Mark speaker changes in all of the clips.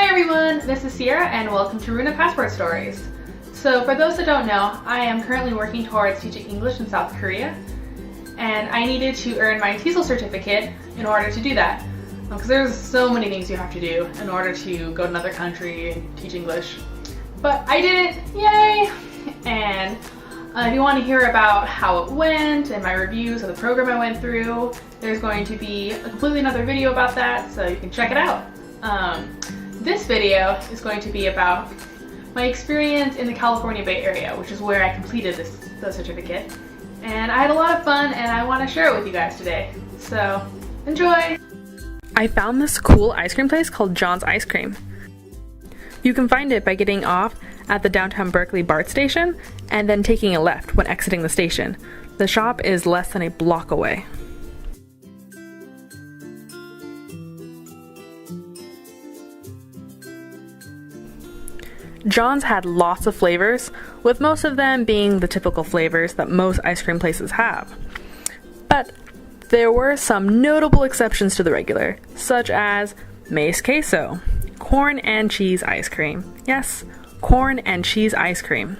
Speaker 1: Hi everyone, this is Sierra and welcome to Runa Passport Stories. So for those that don't know, I am currently working towards teaching English in South Korea, and I needed to earn my TESOL certificate in order to do that. Because there's so many things you have to do in order to go to another country and teach English. But I did it, yay! And if you want to hear about how it went and my reviews of the program I went through, there's going to be a completely another video about that, so you can check it out. This video is going to be about my experience in the California Bay Area, which is where I completed the certificate. And I had a lot of fun and I want to share it with you guys today. So, enjoy!
Speaker 2: I found this cool ice cream place called John's Ice Cream. You can find it by getting off at the downtown Berkeley BART station and then taking a left when exiting the station. The shop is less than a block away. John's had lots of flavors, with most of them being the typical flavors that most ice cream places have. But there were some notable exceptions to the regular, such as Mace Queso, corn and cheese ice cream. Yes, corn and cheese ice cream.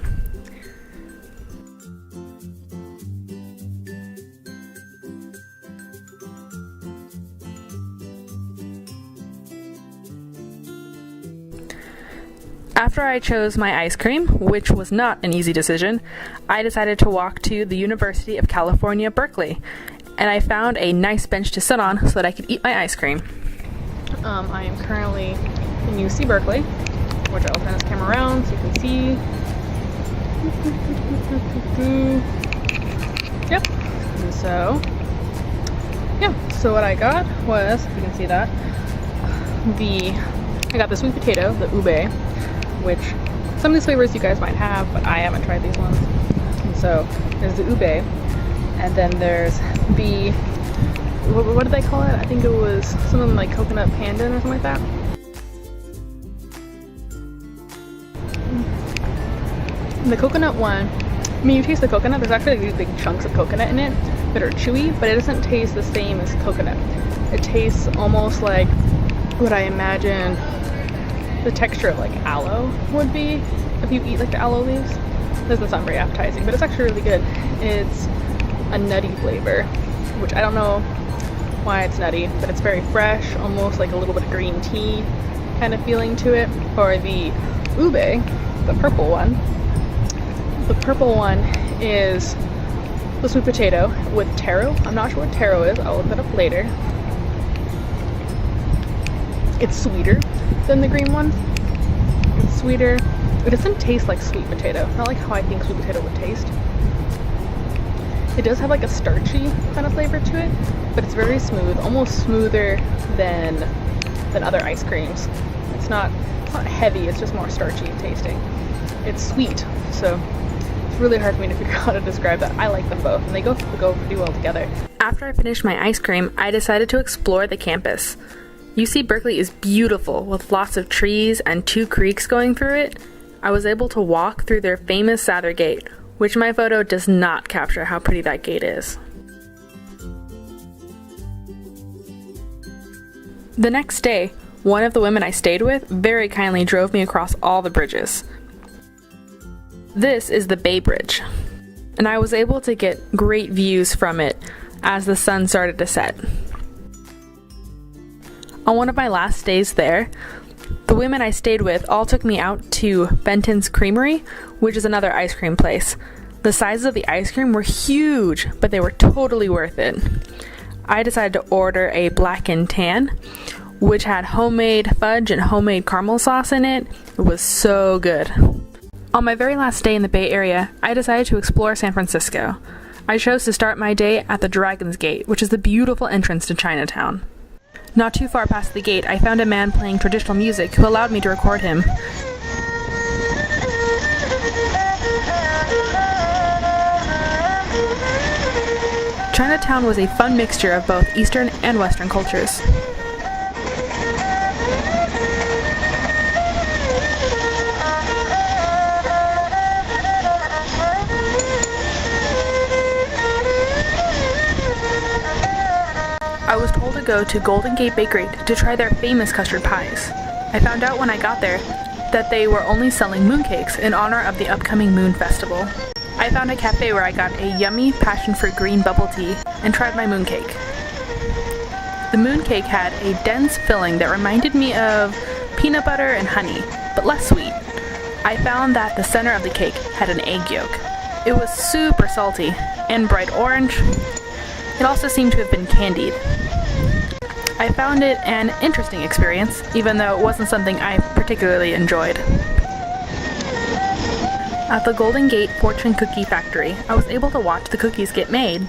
Speaker 2: After I chose my ice cream, which was not an easy decision, I decided to walk to the University of California, Berkeley, and I found a nice bench to sit on so that I could eat my ice cream. I am currently in UC Berkeley, which I'll turn this camera around so you can see. Yep. And so what I got was, if you can see that, I got the sweet potato, the ube, which some of these flavors you guys might have, but I haven't tried these ones. And so there's the ube, and then there's the, what did they call it? I think it was something like coconut pandan or something like that. The coconut one, I mean, you taste the coconut, there's actually these big chunks of coconut in it that are chewy, but it doesn't taste the same as coconut. It tastes almost like what I imagine the texture of like aloe would be if you eat like the aloe leaves. It doesn't sound very appetizing, but it's actually really good. It's a nutty flavor, which I don't know why it's nutty, but it's very fresh, almost like a little bit of green tea kind of feeling to it. For the ube, the purple one is the sweet potato with taro. I'm not sure what taro is, I'll look it up later. It's sweeter than the green one. It's sweeter. It doesn't taste like sweet potato. Not like how I think sweet potato would taste. It does have like a starchy kind of flavor to it, but it's very smooth, almost smoother than other ice creams. It's not heavy, it's just more starchy tasting. It's sweet, so it's really hard for me to figure out how to describe that. I like them both, and they go pretty well together. After I finished my ice cream, I decided to explore the campus. UC Berkeley is beautiful, with lots of trees and 2 creeks going through it. I was able to walk through their famous Sather Gate, which my photo does not capture how pretty that gate is. The next day, one of the women I stayed with very kindly drove me across all the bridges. This is the Bay Bridge, and I was able to get great views from it as the sun started to set. On one of my last days there, the women I stayed with all took me out to Benton's Creamery, which is another ice cream place. The sizes of the ice cream were huge, but they were totally worth it. I decided to order a black and tan, which had homemade fudge and homemade caramel sauce in it. It was so good. On my very last day in the Bay Area, I decided to explore San Francisco. I chose to start my day at the Dragon's Gate, which is the beautiful entrance to Chinatown. Not too far past the gate, I found a man playing traditional music who allowed me to record him. Chinatown was a fun mixture of both Eastern and Western cultures. I was told to go to Golden Gate Bakery to try their famous custard pies. I found out when I got there that they were only selling mooncakes in honor of the upcoming Moon Festival. I found a cafe where I got a yummy passion fruit green bubble tea and tried my mooncake. The mooncake had a dense filling that reminded me of peanut butter and honey, but less sweet. I found that the center of the cake had an egg yolk. It was super salty and bright orange. It also seemed to have been candied. I found it an interesting experience, even though it wasn't something I particularly enjoyed. At the Golden Gate Fortune Cookie Factory, I was able to watch the cookies get made.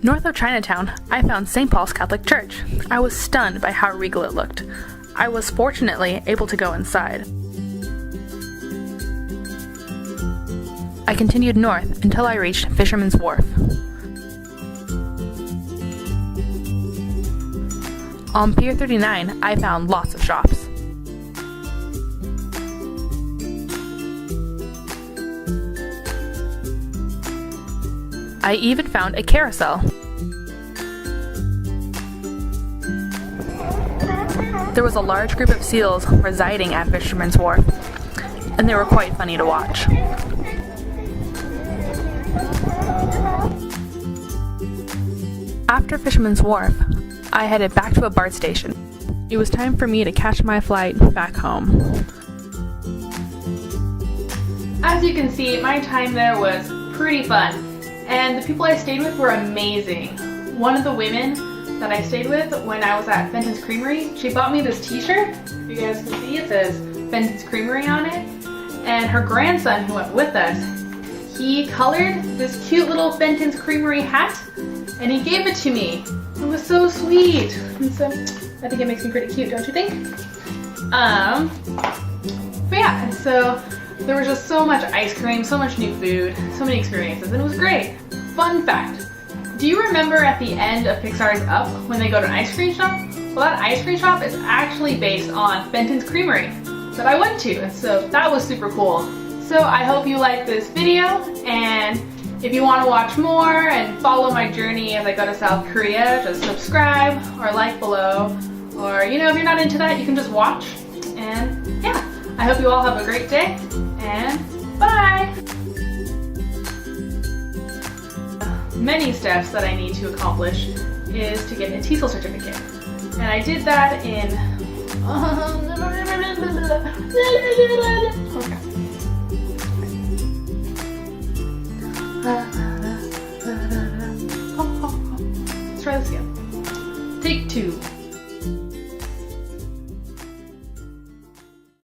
Speaker 2: North of Chinatown, I found St. Paul's Catholic Church. I was stunned by how regal it looked. I was fortunately able to go inside. I continued north until I reached Fisherman's Wharf. On Pier 39, I found lots of shops. I even found a carousel. There was a large group of seals residing at Fisherman's Wharf, and they were quite funny to watch. After Fisherman's Wharf, I headed back to a BART station. It was time for me to catch my flight back home.
Speaker 1: As you can see, my time there was pretty fun, and the people I stayed with were amazing. One of the women that I stayed with when I was at Fenton's Creamery, she bought me this t-shirt. You guys can see it says Fenton's Creamery on it. And her grandson who went with us, he colored this cute little Fenton's Creamery hat and he gave it to me. It was so sweet. And so I think it makes me pretty cute, don't you think? But yeah, and so there was just so much ice cream, so much new food, so many experiences, and it was great. Fun fact. Do you remember at the end of Pixar's Up when they go to an ice cream shop? Well, that ice cream shop is actually based on Fenton's Creamery that I went to, and so that was super cool. So I hope you liked this video, and if you want to watch more and follow my journey as I go to South Korea, just subscribe or like below, or if you're not into that, you can just watch. And yeah, I hope you all have a great day, and bye! Many steps that I need to accomplish is to get a TESOL certificate. And I did that in... Okay. Let's try this again. Take 2.